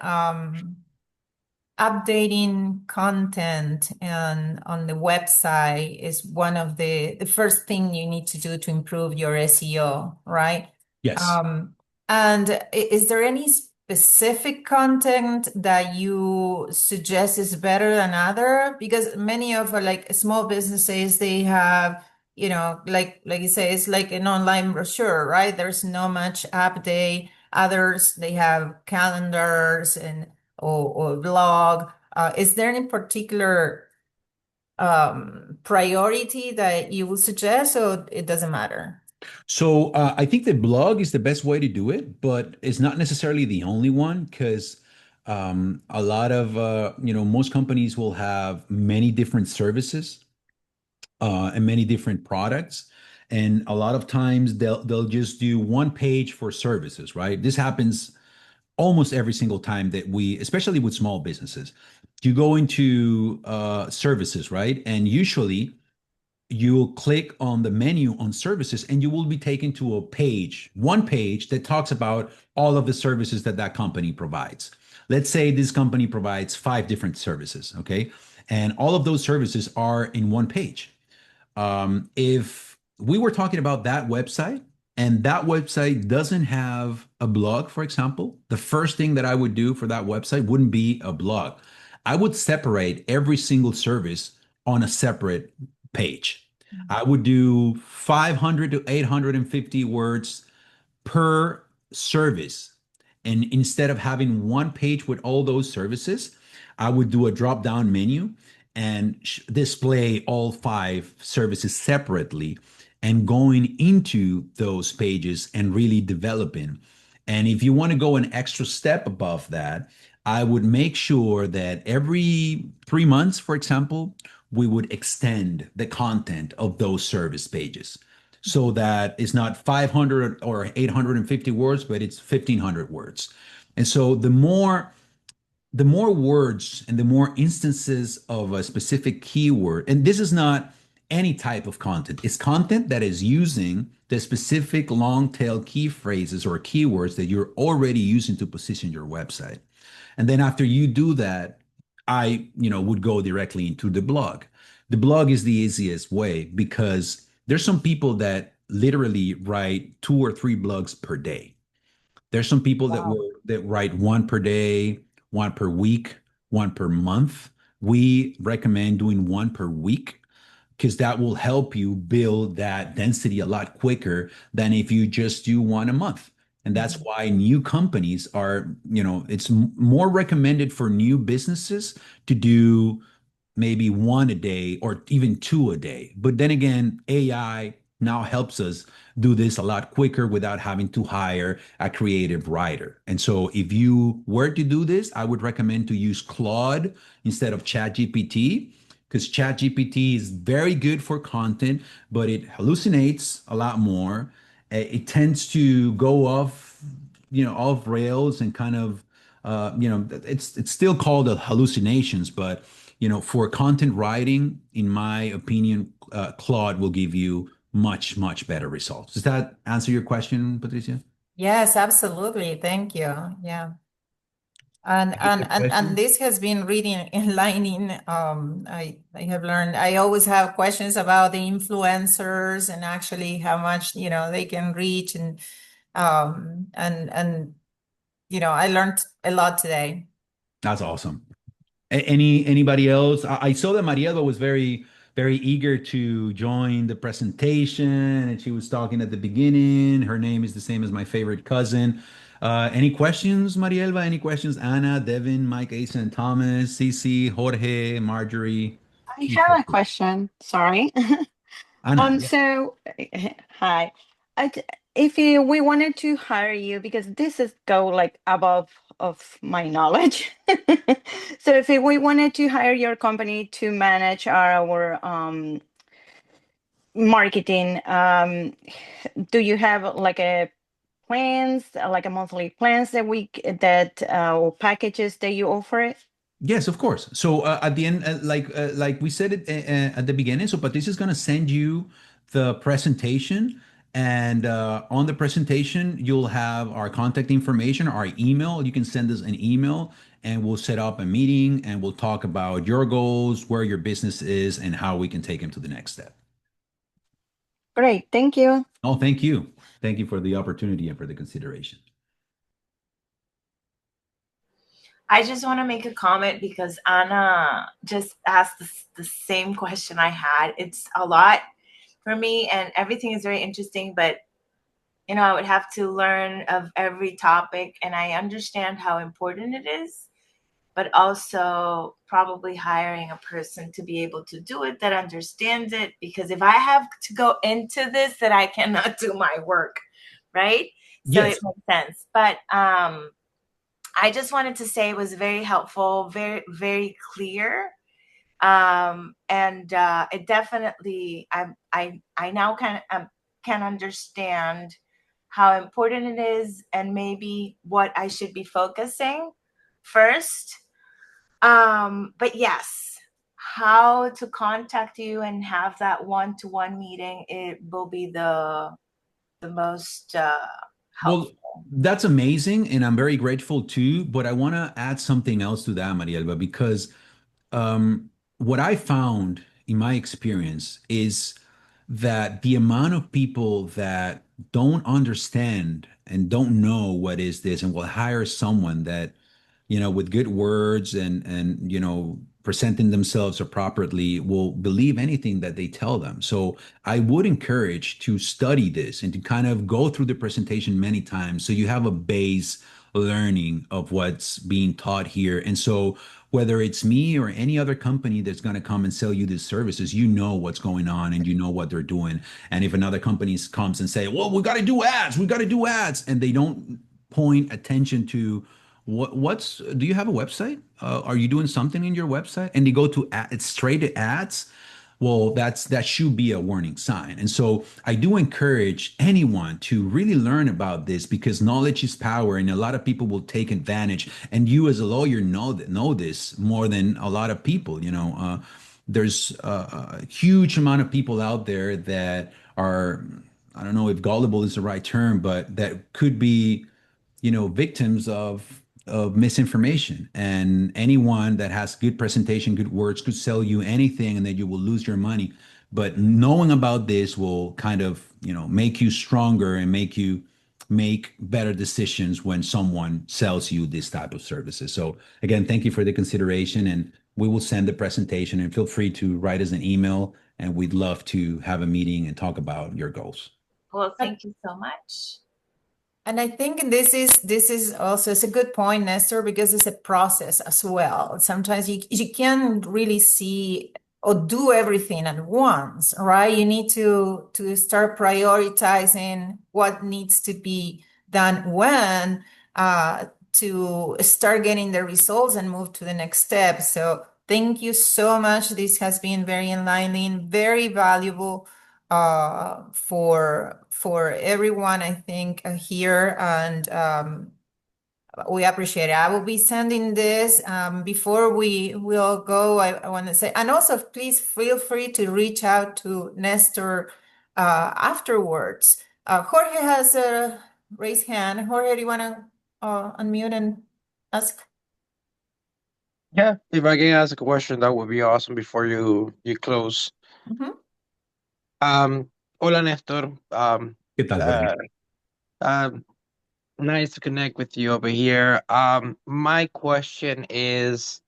updating content and on the website is one of the first thing you need to do to improve your SEO, right? Yes. And is there any specific content that you suggest is better than other? Because many of like small businesses, they have, like you say, it's like an online brochure, right? There's no much update. Others, they have calendars and or blog. Is there any particular priority that you would suggest, or it doesn't matter? So I think the blog is the best way to do it, but it's not necessarily the only one because a lot of most companies will have many different services and many different products, and a lot of times they'll just do one page for services, right? This happens almost every single time that we, especially with small businesses, you go into services, right? And usually you'll click on the menu on services and you will be taken to a page, one page that talks about all of the services that that company provides. Let's say this company provides five different services, okay? And all of those services are in one page. If we were talking about that website and that website doesn't have a blog, for example, the first thing that I would do for that website wouldn't be a blog. I would separate every single service on a separate page. I would do 500 to 850 words per service. And instead of having one page with all those services, I would do a drop down menu and display all five services separately and going into those pages and really developing. And if you want to go an extra step above that, I would make sure that every 3 months, for example, we would extend the content of those service pages so that it's not 500 or 850 words, but it's 1500 words. And so the more words and the more instances of a specific keyword, and this is not any type of content, it's content that is using the specific long tail key phrases or keywords that you're already using to position your website. And then after you do that, I, would go directly into the blog. The blog is the easiest way because there's some people that literally write two or three blogs per day. There's some people Wow. that write one per day, one per week, one per month. We recommend doing one per week because that will help you build that density a lot quicker than if you just do one a month. And that's Mhm. why new companies are, it's more recommended for new businesses to do maybe one a day or even two a day. But then again, AI now helps us do this a lot quicker without having to hire a creative writer. And so if you were to do this, I would recommend to use Claude instead of ChatGPT because ChatGPT is very good for content, but it hallucinates a lot more. It tends to go off rails and kind of, it's still called a hallucinations, but for content writing, in my opinion, Claude will give you much, much better results. Does that answer your question, Patricia? Yes, absolutely. Thank you. Yeah. And Any and other and and questions? this has been reading enlightening. I have learned. I always have questions about the influencers and actually how much they can reach and I learned a lot today. That's awesome. Anybody else? I saw that Mariela was very, very eager to join the presentation, and she was talking at the beginning. Her name is the same as my favorite cousin. Any questions, Marielva? Any questions? Anna, Devin, Mike, Asa, and Thomas, Cece, Jorge, Marjorie. I have a question. Sorry. Anna, yeah. So hi. If we wanted to hire you, because this is go like above of my knowledge. So if we wanted to hire your company to manage our marketing, do you have like a plans, like a monthly plans that or packages that you offer it? Yes, of course. So at the end, like we said it at the beginning, so Patricia is going to send you the presentation, and on the presentation, you'll have our contact information, our email. You can send us an email, and we'll set up a meeting, and we'll talk about your goals, where your business is, and how we can take them to the next step. Great, thank you. Oh, thank you. Thank you for the opportunity and for the consideration. I just want to make a comment because Anna just asked the same question I had. It's a lot for me, and everything is very interesting, but I would have to learn of every topic, and I understand how important it is. but also probably hiring a person to be able to do it that understands it. Because if I have to go into this, then I cannot do my work, right? So it Yes. makes sense. But I just wanted to say it was very helpful, very, very clear. And it definitely, I now can understand how important it is and maybe what I should be focusing first. But yes, how to contact you and have that one-to-one meeting, it will be the most Well, helpful. that's amazing, and I'm very grateful too. But I want to add something else to that, Marielba, because what I found in my experience is that the amount of people that don't understand and don't know what is this and will hire someone that, with good words and presenting themselves appropriately will believe anything that they tell them. So I would encourage to study this and to kind of go through the presentation many times so you have a base learning of what's being taught here. And so whether it's me or any other company that's going to come and sell you these services, you know what's going on and you know what they're doing. And if another company comes and say, well, we got to do ads, we got to do ads, and they don't point attention to do you have a website? Are you doing something in your website? And they go to it's straight to ads. Well, that should be a warning sign. And so I do encourage anyone to really learn about this because knowledge is power, and a lot of people will take advantage. And you, as a lawyer, know this more than a lot of people. There's a huge amount of people out there that are, I don't know if gullible is the right term, but that could be victims of misinformation. And anyone that has good presentation, good words, could sell you anything, and then you will lose your money. But knowing about this will kind of make you stronger and make you make better decisions when someone sells you this type of services. So again, thank you for the consideration, and we will send the presentation, and feel free to write us an email, and we'd love to have a meeting and talk about your goals. Well, thank you so much. And I think this is also, it's a good point, Nestor, because it's a process as well. Sometimes you can't really see or do everything at once, right? You need to start prioritizing what needs to be done when to start getting the results and move to the next step. So thank you so much. This has been very enlightening, very valuable for everyone, I think, here, and we appreciate it. I will be sending this before we will go. I want to say, and also please feel free to reach out to Nestor afterwards. Jorge has a raised hand. Jorge, do you want to unmute and ask? Yeah, if I can ask a question, that would be awesome before you close. Mhm. Hola, Nestor. ¿Qué tal, Jorge? Um, Nice to connect with you over here. My question is,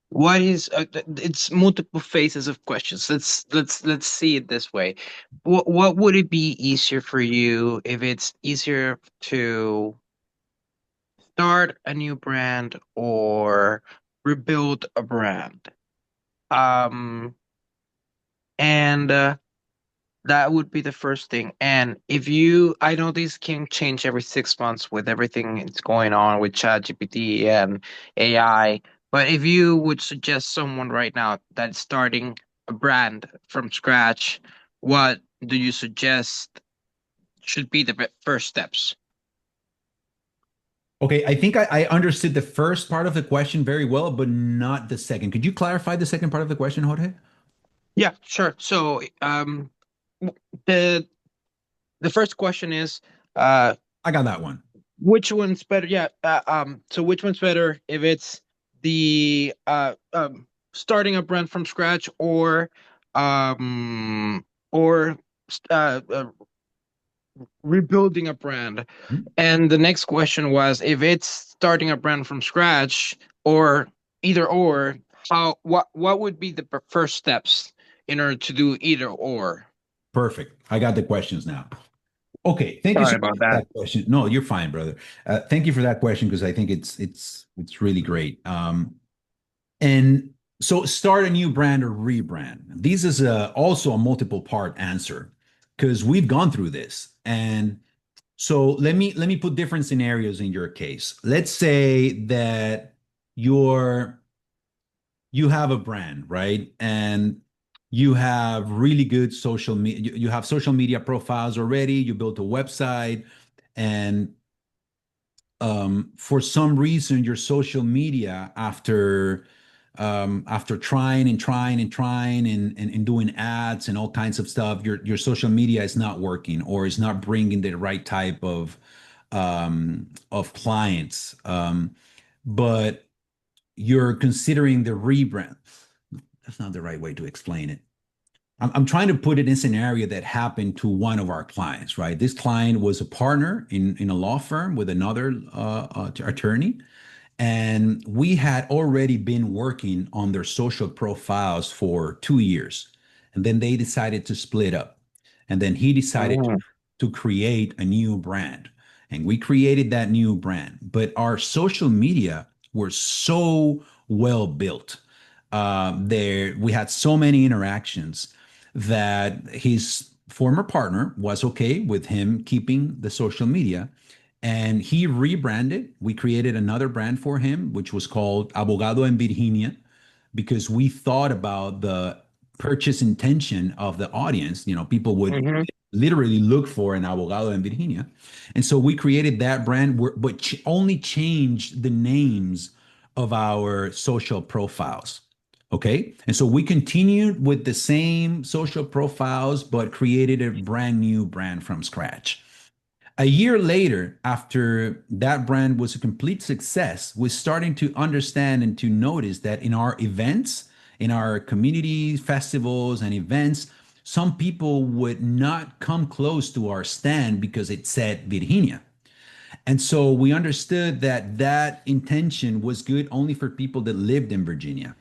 what is it's multiple phases of questions. Let's see it this way. What would it be easier for you if it's easier to start a new brand or rebuild a brand? Um, and That would be the first thing. And if you, I know these can change every 6 months with everything that's going on with ChatGPT and AI. But if you would suggest someone right now that's starting a brand from scratch, what do you suggest should be the first steps? Okay, I think I understood the first part of the question very well, but not the second. Could you clarify the second part of the question, Jorge? Yeah, sure. So, w- the the first question is, uh, I got that one. which one's better? Yeah. So which one's better if it's the starting a brand from scratch um or uh, uh rebuilding a brand? Hmm? And the next question was if it's starting a brand from scratch or either or, what would be the first steps in order to do either or? Perfect. I got the questions now. Okay, thank you Sorry so much about for that. that question. No, you're fine, brother. Thank you for that question because I think it's really great. And so start a new brand or rebrand. This is also a multiple part answer because we've gone through this. And so let me put different scenarios in your case. Let's say that you're you have a brand, right? And you have really good social media, you have social media profiles already, you built a website, and for some reason your social media after trying and trying and trying and doing ads and all kinds of stuff, your social media is not working or is not bringing the right type of clients. But you're considering the rebrand. That's not the right way to explain it. I'm trying to put it in a scenario that happened to one of our clients, right? This client was a partner in a law firm with another attorney, and we had already been working on their social profiles for 2 years. And then they decided to split up. And then he decided Mm, to create a new brand. And we created that new brand. But our social media were so well built. There, we had so many interactions that his former partner was okay with him keeping the social media, and he rebranded. We created another brand for him, which was called Abogado en Virginia, because we thought about the purchase intention of the audience. You know, people would mhm, literally look for an abogado en Virginia. And so we created that brand, but only changed the names of our social profiles. Okay. And so we continued with the same social profiles, but created a brand new brand from scratch. A year later, after that brand was a complete success, we're starting to understand and to notice that in our events, in our community festivals and events, some people would not come close to our stand because it said Virginia. And so we understood that that intention was good only for people that lived in Virginia.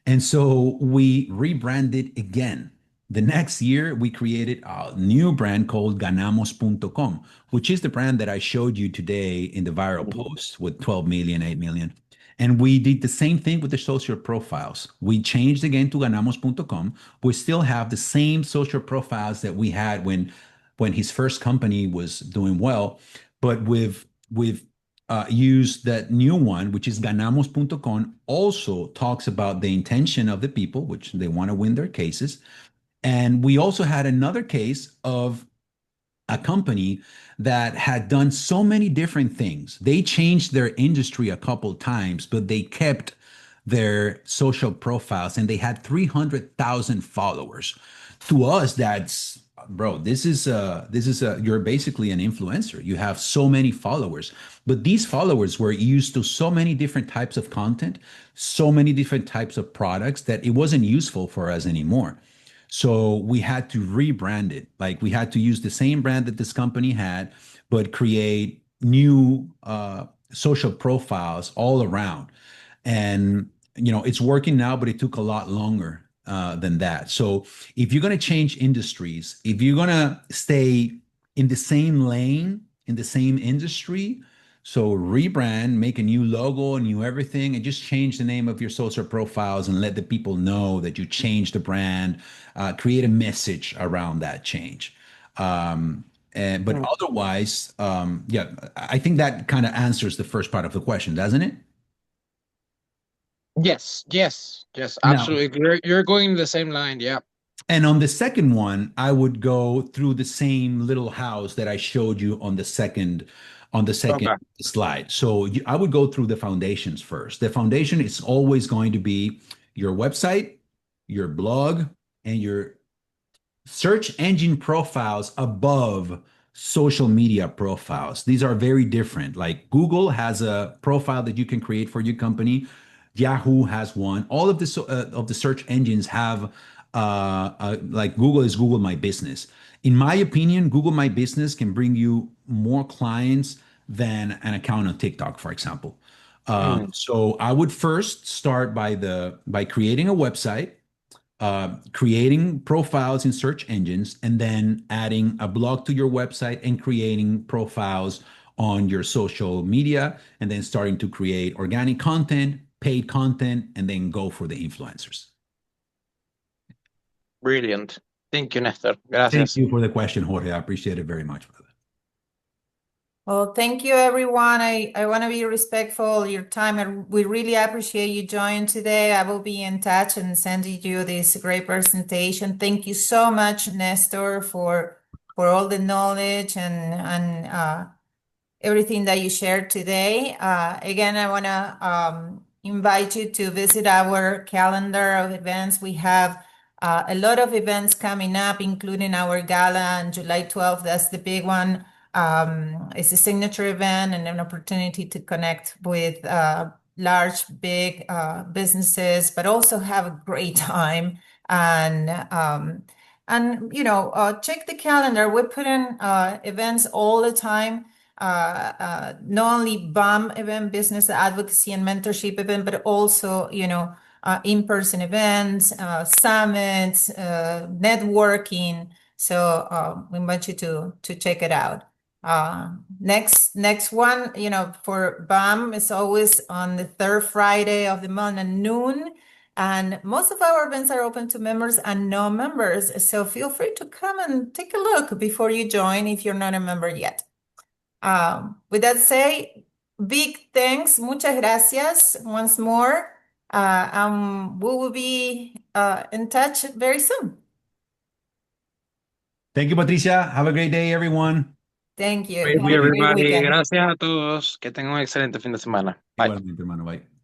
And so we rebranded again. The next year, we created a new brand called ganamos.com, which is the brand that I showed you today in the viral mhm, post with 12 million, 8 million. And we did the same thing with the social profiles. We changed again to ganamos.com. We still have the same social profiles that we had when his first company was doing well, but with use that new one, which is ganamos.com, also talks about the intention of the people, which they want to win their cases. And we also had another case of a company that had done so many different things. They changed their industry a couple times, but they kept their social profiles and they had 300,000 followers. To us, that's bro, this is a you're basically an influencer. You have so many followers, but these followers were used to so many different types of content, so many different types of products that it wasn't useful for us anymore. So we had to rebrand it. Like we had to use the same brand that this company had, but create new social profiles all around. And it's working now, but it took a lot longer than that. So if you're going to change industries, if you're going to stay in the same lane, in the same industry, so rebrand, make a new logo, a new everything, and just change the name of your social profiles and let the people know that you changed the brand. Create a message around that change. But mm. otherwise, yeah, I think that kind of answers the first part of the question, doesn't it? Yes, yes, yes, Now, absolutely. You're going the same line. Yeah. and on the second one, I would go through the same little house that I showed you on the second Okay. slide. So I would go through the foundations first. The foundation is always going to be your website, your blog, and your search engine profiles above social media profiles. These are very different. Like Google has a profile that you can create for your company. Yahoo has one. All of the search engines have like Google is Google My Business. In my opinion, Google My Business can bring you more clients than an account on TikTok, for example. Mm, So I would first start by creating a website, creating profiles in search engines, and then adding a blog to your website and creating profiles on your social media, and then starting to create organic content, paid content, and then go for the influencers. Brilliant. Thank you, Nestor. Thank Gracias. you for the question, Jorge. I appreciate it very much, brother. Well, thank you, everyone. I want to be respectful of your time, and we really appreciate you joining today. I will be in touch and sending you this great presentation. Thank you so much, Nestor, for all the knowledge and everything that you shared today. Again, I want to invite you to visit our calendar of events. We have a lot of events coming up, including our gala on July 12th. That's the big one. It's a signature event and an opportunity to connect with large, big businesses, but also have a great time. And check the calendar. We put in events all the time. Not only BAM event, business advocacy and mentorship event, but also, in-person events, summits, networking. So we invite you to check it out. Next one, for BAM is always on the third Friday of the month at noon. And most of our events are open to members and non-members. So feel free to come and take a look before you join if you're not a member yet. With that said, big thanks, muchas gracias once more. We will be in touch very soon. Thank you, Patricia. Have a great day, everyone. Thank you. Thank Have you, a great everybody. weekend. Gracias a todos. Que tengan un excelente fin de semana. Bye. Igualmente, hermano. Bye.